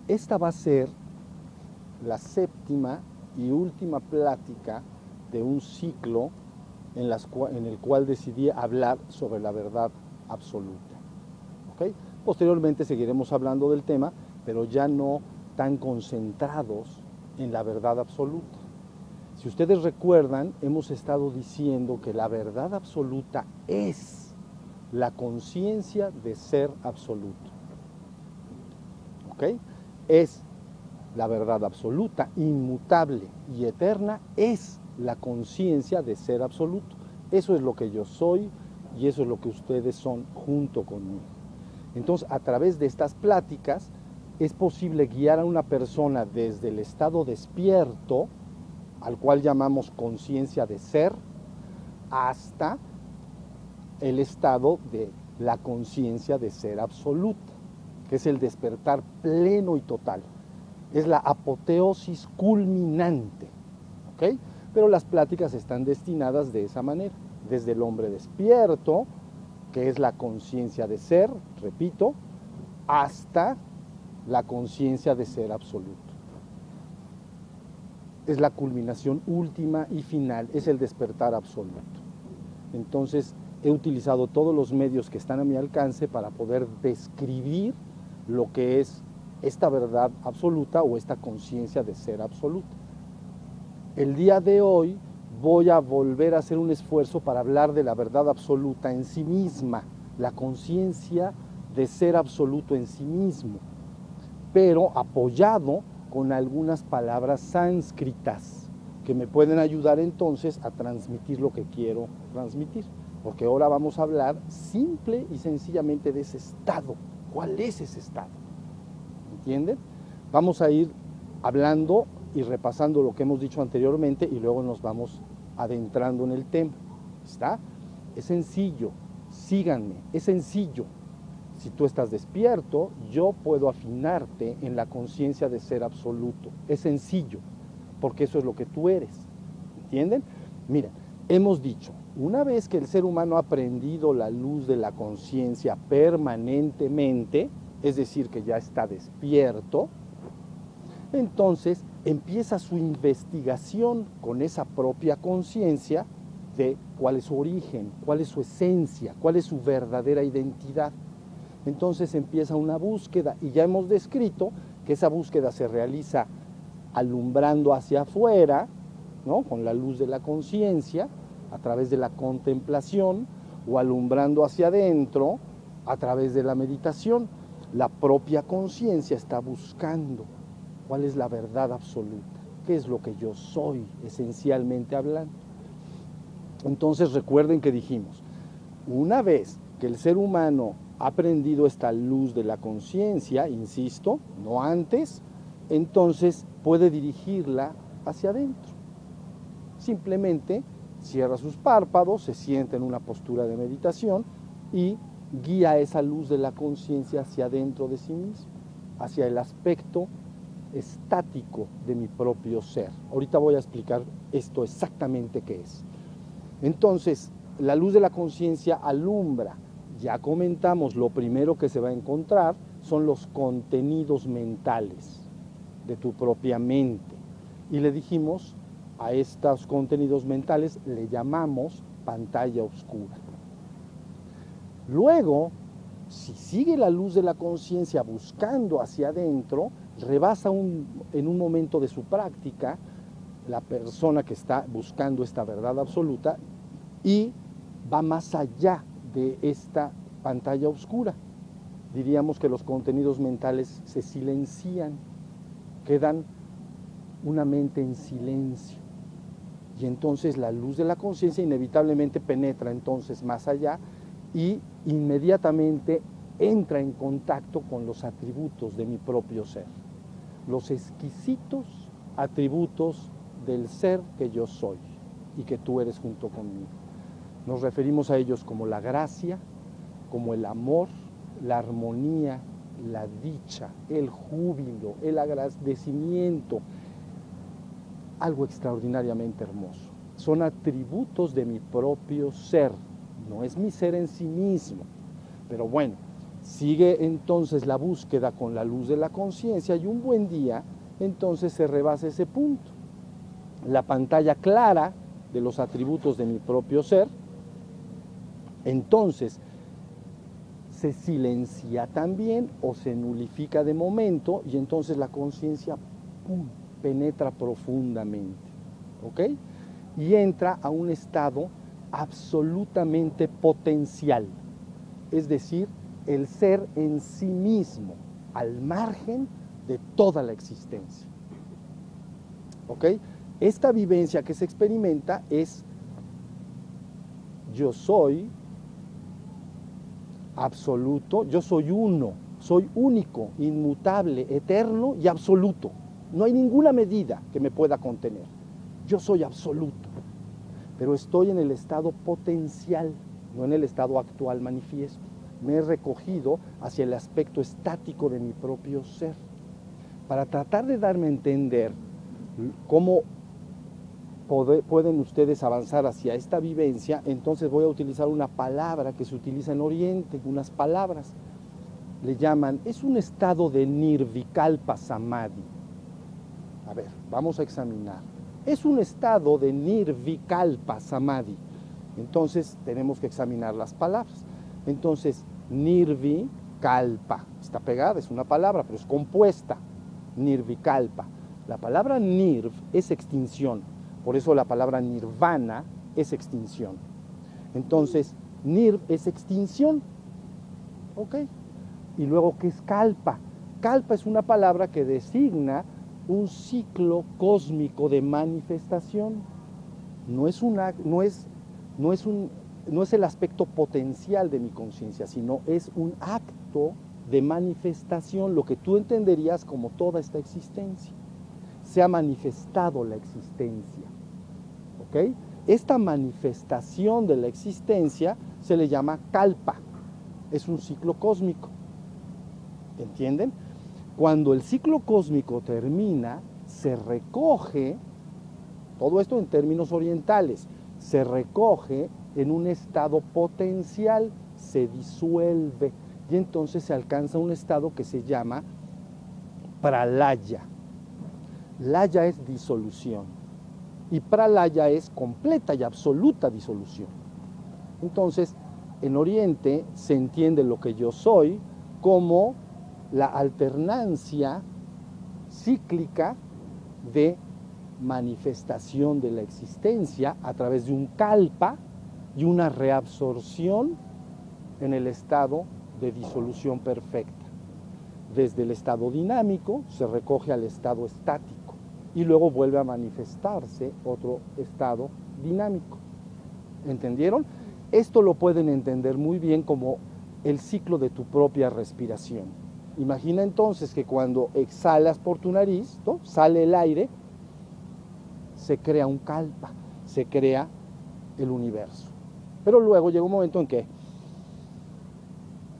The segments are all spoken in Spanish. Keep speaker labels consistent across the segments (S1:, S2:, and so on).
S1: Esta va a ser la séptima y última plática de un ciclo en el cual decidí hablar sobre la verdad absoluta. ¿Okay? Posteriormente seguiremos hablando del tema, pero ya no tan concentrados en la verdad absoluta. Si ustedes recuerdan, hemos estado diciendo que la verdad absoluta es la conciencia de ser absoluto. ¿Ok? Es la verdad absoluta, inmutable y eterna, es la conciencia de ser absoluto. Eso es lo que yo soy y eso es lo que ustedes son junto conmigo. Entonces, a través de estas pláticas, es posible guiar a una persona desde el estado despierto, al cual llamamos conciencia de ser, hasta el estado de la conciencia de ser absoluta, que es el despertar pleno y total. Es la apoteosis culminante, ¿ok? Pero las pláticas están destinadas de esa manera, desde el hombre despierto, que es la conciencia de ser, repito, hasta la conciencia de ser absoluto. Es la culminación última y final, es el despertar absoluto. Entonces, he utilizado todos los medios que están a mi alcance para poder describir lo que es esta verdad absoluta o esta conciencia de ser absoluta. El día de hoy voy a volver a hacer un esfuerzo para hablar de la verdad absoluta en sí misma, la conciencia de ser absoluto en sí mismo, pero apoyado con algunas palabras sánscritas que me pueden ayudar entonces a transmitir lo que quiero transmitir, porque ahora vamos a hablar simple y sencillamente de ese estado. ¿Cuál es ese estado? ¿Entienden? Vamos a ir hablando y repasando lo que hemos dicho anteriormente y luego nos vamos adentrando en el tema. ¿Está? Es sencillo, síganme, es sencillo. Si tú estás despierto, yo puedo afinarte en la conciencia de ser absoluto. Es sencillo, porque eso es lo que tú eres. ¿Entienden? Miren, hemos dicho, una vez que el ser humano ha aprendido la luz de la conciencia permanentemente, es decir, que ya está despierto, entonces empieza su investigación con esa propia conciencia de cuál es su origen, cuál es su esencia, cuál es su verdadera identidad. Entonces empieza una búsqueda y ya hemos descrito que esa búsqueda se realiza alumbrando hacia afuera, ¿no? Con la luz de la conciencia, a través de la contemplación, o alumbrando hacia adentro a través de la meditación. La propia conciencia está buscando cuál es la verdad absoluta, qué es lo que yo soy, esencialmente hablando. Entonces recuerden que dijimos, una vez que el ser humano ha aprendido esta luz de la conciencia, insisto, no antes, entonces puede dirigirla hacia adentro. Simplemente cierra sus párpados, se sienta en una postura de meditación y guía esa luz de la conciencia hacia adentro de sí mismo, hacia el aspecto estático de mi propio ser. Ahorita voy a explicar esto exactamente qué es. Entonces, la luz de la conciencia alumbra. Ya comentamos, lo primero que se va a encontrar son los contenidos mentales de tu propia mente. Y le dijimos, a estos contenidos mentales le llamamos pantalla oscura. Luego, si sigue la luz de la conciencia buscando hacia adentro, rebasa en un momento de su práctica la persona que está buscando esta verdad absoluta y va más allá de esta pantalla oscura. Diríamos que los contenidos mentales se silencian, quedan una mente en silencio. Y entonces la luz de la conciencia inevitablemente penetra entonces más allá y inmediatamente entra en contacto con los atributos de mi propio ser, los exquisitos atributos del ser que yo soy y que tú eres junto conmigo. Nos referimos a ellos como la gracia, como el amor, la armonía, la dicha, el júbilo, el agradecimiento, algo extraordinariamente hermoso. Son atributos de mi propio ser, no es mi ser en sí mismo. Pero bueno, Sigue entonces la búsqueda con la luz de la conciencia y un buen día entonces se rebasa ese punto. La pantalla clara de los atributos de mi propio ser, entonces se silencia también o se nulifica de momento y entonces la conciencia penetra profundamente, ¿ok? Y entra a un estado absolutamente potencial, es decir, el ser en sí mismo, al margen de toda la existencia, ¿ok? Esta vivencia que se experimenta es: yo soy absoluto, yo soy uno, soy único, inmutable, eterno y absoluto. No hay ninguna medida que me pueda contener. Yo soy absoluto, pero estoy en el estado potencial, no en el estado actual manifiesto. Me he recogido hacia el aspecto estático de mi propio ser. Para tratar de darme a entender cómo pueden ustedes avanzar hacia esta vivencia, entonces voy a utilizar una palabra que se utiliza en Oriente, unas palabras. Le llaman, es un estado de nirvikalpa samadhi. A ver, vamos a examinar. Es un estado de nirvikalpa samadhi. Entonces tenemos que examinar las palabras. Entonces, nirvikalpa, está pegada, es una palabra, pero es compuesta. Nirvikalpa. La palabra nirv es extinción. Por eso la palabra nirvana es extinción. Entonces, nirv es extinción. ¿Ok? Y luego, ¿qué es kalpa? Kalpa es una palabra que designa un ciclo cósmico de manifestación. No es el aspecto potencial de mi conciencia, sino es un acto de manifestación, lo que tú entenderías como toda esta existencia. Se ha manifestado la existencia. ¿Ok? Esta manifestación de la existencia se le llama kalpa. Es un ciclo cósmico. ¿Entienden? Cuando el ciclo cósmico termina, se recoge, todo esto en términos orientales, se recoge en un estado potencial, se disuelve y entonces se alcanza un estado que se llama pralaya. Laya es disolución y pralaya es completa y absoluta disolución. Entonces, en Oriente se entiende lo que yo soy como la alternancia cíclica de manifestación de la existencia a través de un kalpa y una reabsorción en el estado de disolución perfecta. Desde el estado dinámico se recoge al estado estático y luego vuelve a manifestarse otro estado dinámico. ¿Entendieron? Esto lo pueden entender muy bien como el ciclo de tu propia respiración. Imagina entonces que cuando exhalas por tu nariz, ¿no?, sale el aire, se crea un kalpa, se crea el universo. Pero luego llega un momento en que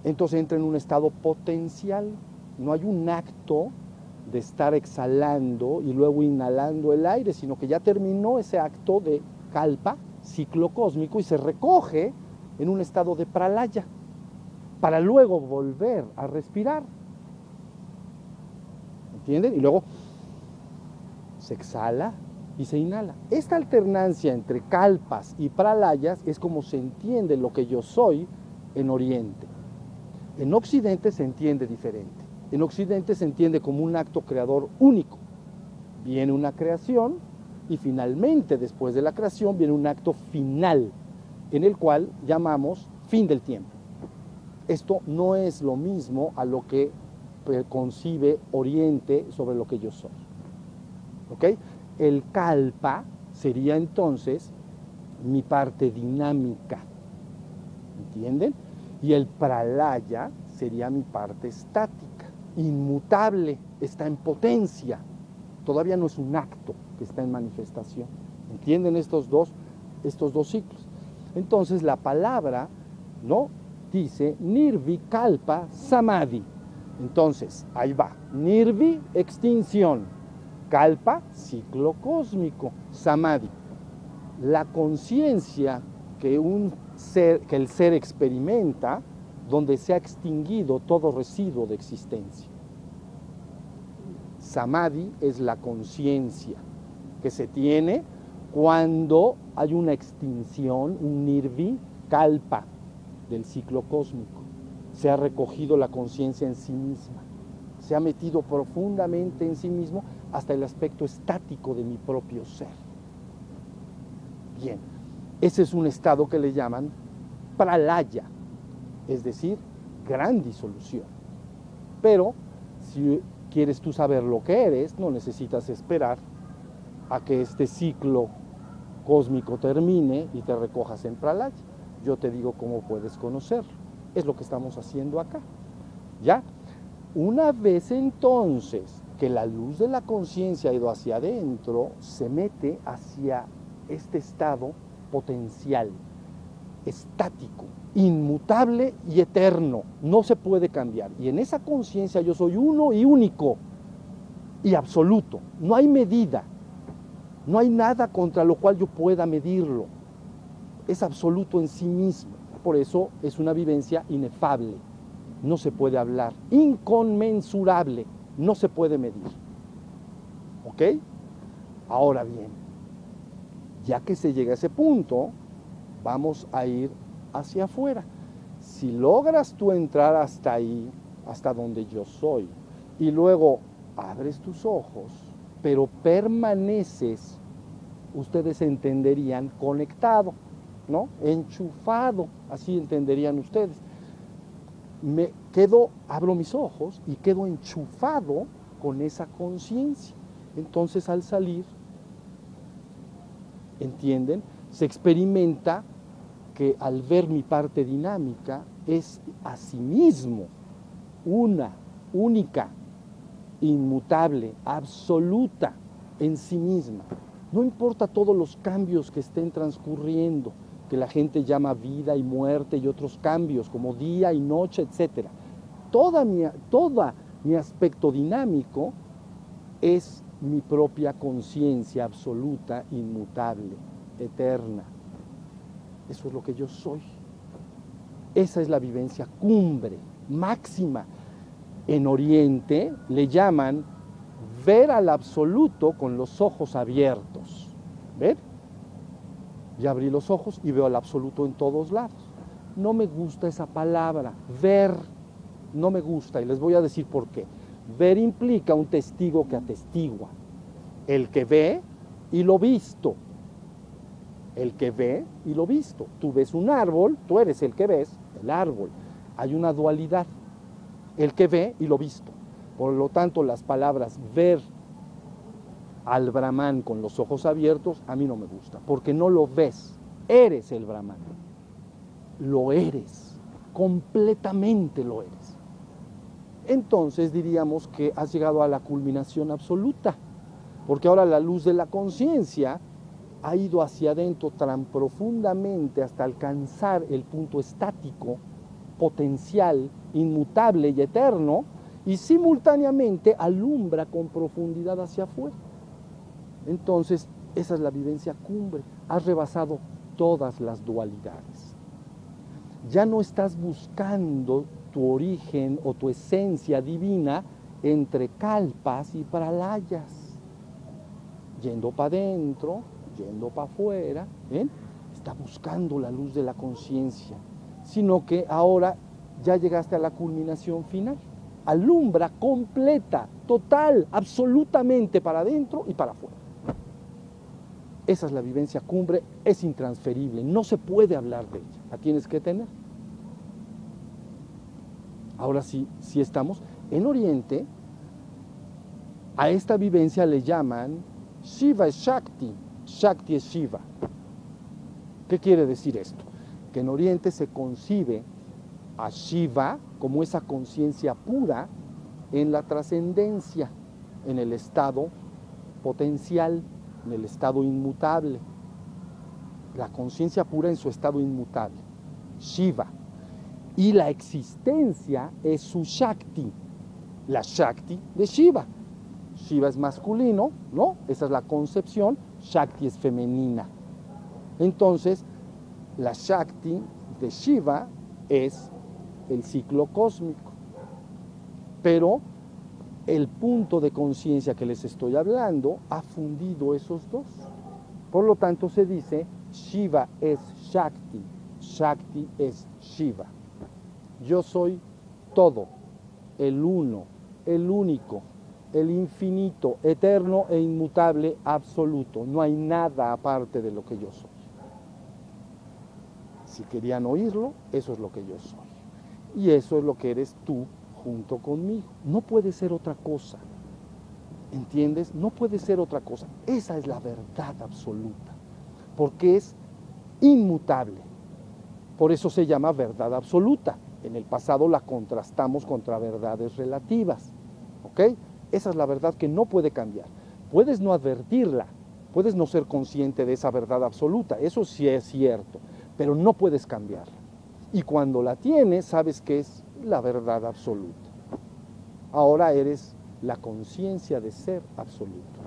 S1: entonces entra en un estado potencial. No hay un acto de estar exhalando y luego inhalando el aire, sino que ya terminó ese acto de kalpa, ciclo cósmico, y se recoge en un estado de pralaya, para luego volver a respirar. ¿Entienden? Y luego se exhala y se inhala. Esta alternancia entre kalpas y pralayas es como se entiende lo que yo soy en Oriente. En Occidente se entiende diferente. En Occidente se entiende como un acto creador único. Viene una creación y finalmente, después de la creación, viene un acto final, en el cual llamamos fin del tiempo. Esto no es lo mismo a lo que concibe Oriente sobre lo que yo soy. ¿Ok? El kalpa sería entonces mi parte dinámica. ¿Entienden? Y el pralaya sería mi parte estática, inmutable, está en potencia. Todavía no es un acto que está en manifestación. ¿Entienden estos dos ciclos? Entonces la palabra, ¿no?, dice nirvikalpa samadhi. Entonces, ahí va. Nirvi, extinción. Kalpa, ciclo cósmico. Samadhi. La conciencia que el ser experimenta donde se ha extinguido todo residuo de existencia. Samadhi es la conciencia que se tiene cuando hay una extinción, un nirvi kalpa del ciclo cósmico. Se ha recogido la conciencia en sí misma, se ha metido profundamente en sí mismo hasta el aspecto estático de mi propio ser. Bien, ese es un estado que le llaman pralaya, es decir, gran disolución. Pero si quieres tú saber lo que eres, no necesitas esperar a que este ciclo cósmico termine y te recojas en pralaya. Yo te digo cómo puedes conocerlo. Es lo que estamos haciendo acá. ¿Ya? Una vez entonces que la luz de la conciencia ha ido hacia adentro, se mete hacia este estado potencial, estático, inmutable y eterno. No se puede cambiar. Y en esa conciencia yo soy uno y único y absoluto. No hay medida. No hay nada contra lo cual yo pueda medirlo. Es absoluto en sí mismo. Por eso es una vivencia inefable. No se puede hablar. Inconmensurable. No se puede medir. ¿Ok? Ahora bien, ya que se llega a ese punto, vamos a ir hacia afuera. Si logras tú entrar hasta ahí, hasta donde yo soy, y luego abres tus ojos, pero permaneces, ustedes entenderían, conectado, ¿no? Enchufado, así entenderían ustedes. Me quedo, abro mis ojos y quedo enchufado con esa conciencia. Entonces al salir, ¿entienden? Se experimenta que al ver mi parte dinámica es asimismo una, única, inmutable, absoluta en sí misma. No importa todos los cambios que estén transcurriendo, que la gente llama vida y muerte y otros cambios como día y noche, etc. Todo mi aspecto dinámico es mi propia conciencia absoluta, inmutable, eterna. Eso es lo que yo soy. Esa es la vivencia cumbre, máxima. En Oriente le llaman ver al absoluto con los ojos abiertos. ¿Ven? Ya abrí los ojos y veo al absoluto en todos lados. No me gusta esa palabra, ver, no me gusta, y les voy a decir por qué. Ver implica un testigo que atestigua. El que ve y lo visto. El que ve y lo visto. Tú ves un árbol, tú eres el que ves el árbol. Hay una dualidad. El que ve y lo visto. Por lo tanto, las palabras ver al Brahman con los ojos abiertos a mí no me gusta, porque no lo ves, eres el Brahman. Lo eres, completamente lo eres. Entonces diríamos que has llegado a la culminación absoluta, porque ahora la luz de la conciencia ha ido hacia adentro tan profundamente hasta alcanzar el punto estático, potencial, inmutable y eterno, y simultáneamente alumbra con profundidad hacia afuera. Entonces, esa es la vivencia cumbre. Has rebasado todas las dualidades. Ya no estás buscando tu origen o tu esencia divina entre kalpas y pralayas, yendo para adentro, yendo para afuera, ¿ven? Está buscando la luz de la conciencia, sino que ahora ya llegaste a la culminación final. Alumbra completa, total, absolutamente para adentro y para afuera. Esa es la vivencia cumbre, es intransferible, no se puede hablar de ella, la tienes que tener. Ahora sí estamos. En Oriente, a esta vivencia le llaman Shiva es Shakti, Shakti es Shiva. ¿Qué quiere decir esto? Que en Oriente se concibe a Shiva como esa conciencia pura en la trascendencia, en el estado potencial, en el estado inmutable. La conciencia pura en su estado inmutable, Shiva. Y la existencia es su Shakti, la Shakti de Shiva. Shiva es masculino, ¿no? Esa es la concepción, Shakti es femenina. Entonces, la Shakti de Shiva es el ciclo cósmico. Pero el punto de conciencia que les estoy hablando ha fundido esos dos. Por lo tanto se dice Shiva es Shakti, Shakti es Shiva. Yo soy todo, el uno, el único, el infinito, eterno e inmutable, absoluto. No hay nada aparte de lo que yo soy. Si querían oírlo, eso es lo que yo soy. Y eso es lo que eres tú junto conmigo. No puede ser otra cosa. ¿Entiendes? No puede ser otra cosa. Esa es la verdad absoluta. Porque es inmutable. Por eso se llama verdad absoluta. En el pasado la contrastamos contra verdades relativas. ¿Ok? Esa es la verdad que no puede cambiar. Puedes no advertirla, puedes no ser consciente de esa verdad absoluta, eso sí es cierto, pero no puedes cambiarla. Y cuando la tienes, sabes que es la verdad absoluta. Ahora eres la conciencia de ser absoluto.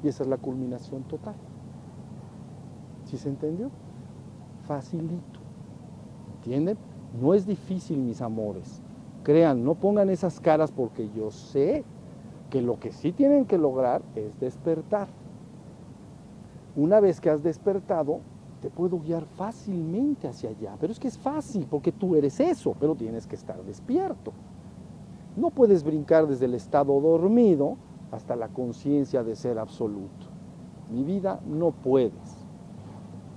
S1: Y esa es la culminación total. ¿Sí se entendió? Facilito. ¿Entienden? No es difícil, mis amores. Crean, no pongan esas caras porque yo sé que lo que sí tienen que lograr es despertar. Una vez que has despertado, te puedo guiar fácilmente hacia allá. Pero es que es fácil porque tú eres eso, pero tienes que estar despierto. No puedes brincar desde el estado dormido hasta la conciencia de ser absoluto. Mi vida, no puedes.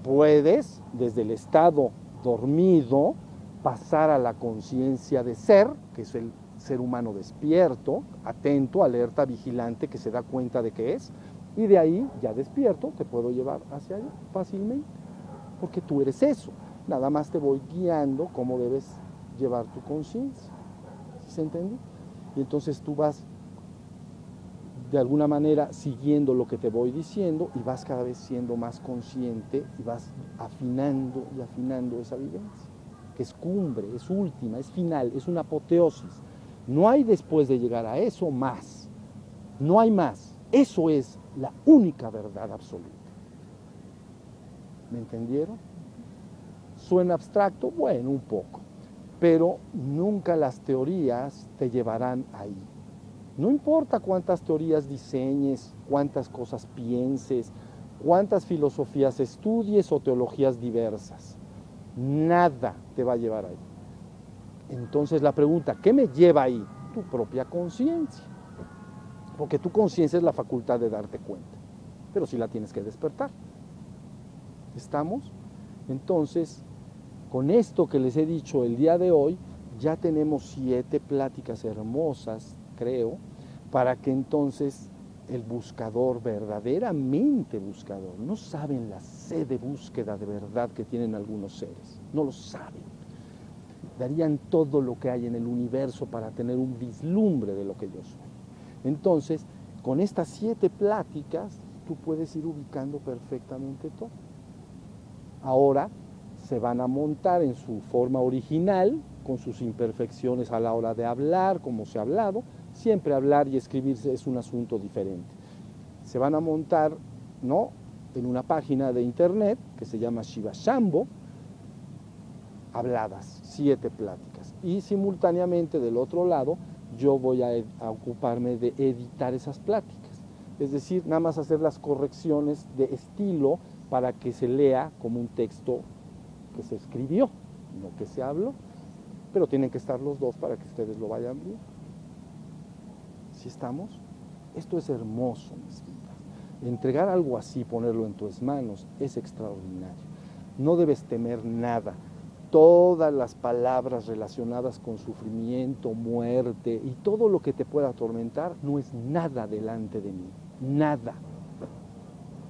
S1: Puedes, desde el estado dormido, pasar a la conciencia de ser, que es el ser humano despierto, atento, alerta, vigilante, que se da cuenta de qué es, y de ahí, ya despierto, te puedo llevar hacia allá fácilmente, porque tú eres eso. Nada más te voy guiando cómo debes llevar tu conciencia. ¿Sí se entiende? Y entonces tú vas de alguna manera siguiendo lo que te voy diciendo y vas cada vez siendo más consciente y vas afinando y afinando esa vivencia, que es cumbre, es última, es final, es una apoteosis. No hay después de llegar a eso más, no hay más. Eso es la única verdad absoluta. ¿Me entendieron? ¿Suena abstracto? Bueno, un poco, pero nunca las teorías te llevarán ahí. No importa cuántas teorías diseñes, cuántas cosas pienses, cuántas filosofías estudies o teologías diversas, nada te va a llevar ahí. Entonces la pregunta, ¿qué me lleva ahí? Tu propia conciencia. Porque tu conciencia es la facultad de darte cuenta, pero sí la tienes que despertar. ¿Estamos? Entonces, con esto que les he dicho el día de hoy, ya tenemos 7 pláticas hermosas, creo, para que entonces el buscador, verdaderamente buscador, no saben la sed de búsqueda de verdad que tienen algunos seres, no lo saben. Darían todo lo que hay en el universo para tener un vislumbre de lo que yo soy. Entonces, con estas 7 pláticas, tú puedes ir ubicando perfectamente todo. Ahora se van a montar en su forma original, con sus imperfecciones a la hora de hablar, como se ha hablado. Siempre hablar y escribirse es un asunto diferente. Se van a montar, ¿no?, en una página de internet que se llama Shiva Shambho, habladas, 7 pláticas. Y simultáneamente del otro lado yo voy a ocuparme de editar esas pláticas. Es decir, nada más hacer las correcciones de estilo para que se lea como un texto que se escribió, no que se habló. Pero tienen que estar los dos para que ustedes lo vayan viendo. ¿Sí estamos? Esto es hermoso, mis vidas. Entregar algo así, ponerlo en tus manos, es extraordinario. No debes temer nada. Todas las palabras relacionadas con sufrimiento, muerte y todo lo que te pueda atormentar no es nada delante de mí. Nada.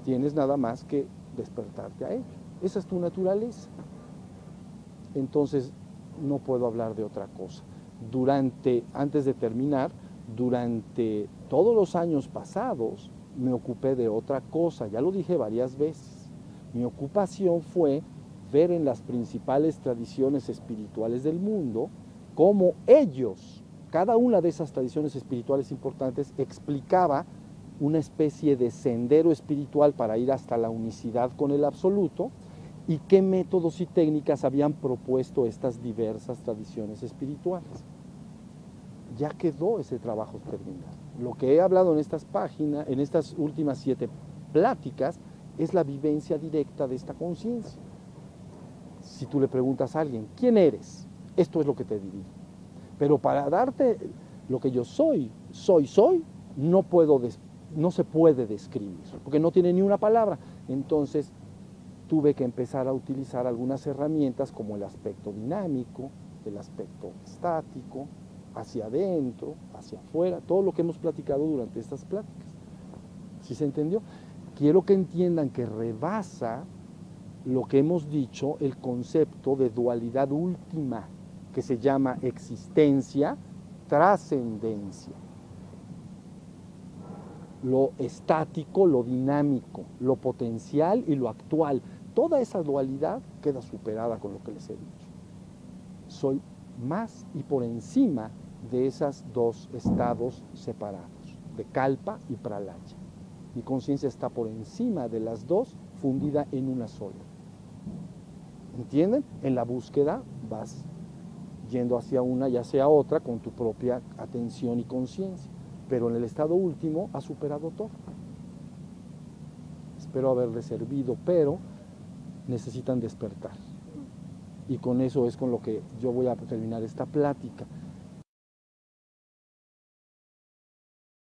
S1: Tienes nada más que despertarte a ello. Esa es tu naturaleza. Entonces, no puedo hablar de otra cosa. Antes de terminar, durante todos los años pasados, me ocupé de otra cosa. Ya lo dije varias veces. Mi ocupación fue ver en las principales tradiciones espirituales del mundo cómo ellos, cada una de esas tradiciones espirituales importantes, explicaba una especie de sendero espiritual para ir hasta la unicidad con el absoluto, y qué métodos y técnicas habían propuesto estas diversas tradiciones espirituales. Ya quedó ese trabajo terminado. Lo que he hablado en estas páginas, en estas últimas 7 pláticas, es la vivencia directa de esta conciencia. Si tú le preguntas a alguien, ¿quién eres? Esto es lo que te diría. Pero para darte lo que yo soy, no se puede describir, porque no tiene ni una palabra. Entonces, tuve que empezar a utilizar algunas herramientas como el aspecto dinámico, el aspecto estático, hacia adentro, hacia afuera, todo lo que hemos platicado durante estas pláticas. ¿Sí se entendió? Quiero que entiendan que rebasa lo que hemos dicho el concepto de dualidad última, que se llama existencia, trascendencia. Lo estático, lo dinámico, lo potencial y lo actual. Toda esa dualidad queda superada con lo que les he dicho. Soy más y por encima de esos 2 estados separados, de Kalpa y Pralaya. Mi conciencia está por encima de las 2, fundida en una sola. ¿Entienden? En la búsqueda vas yendo hacia una y hacia otra con tu propia atención y conciencia. Pero en el estado último ha superado todo. Espero haberles servido, pero necesitan despertar. Y con eso es con lo que yo voy a terminar esta plática.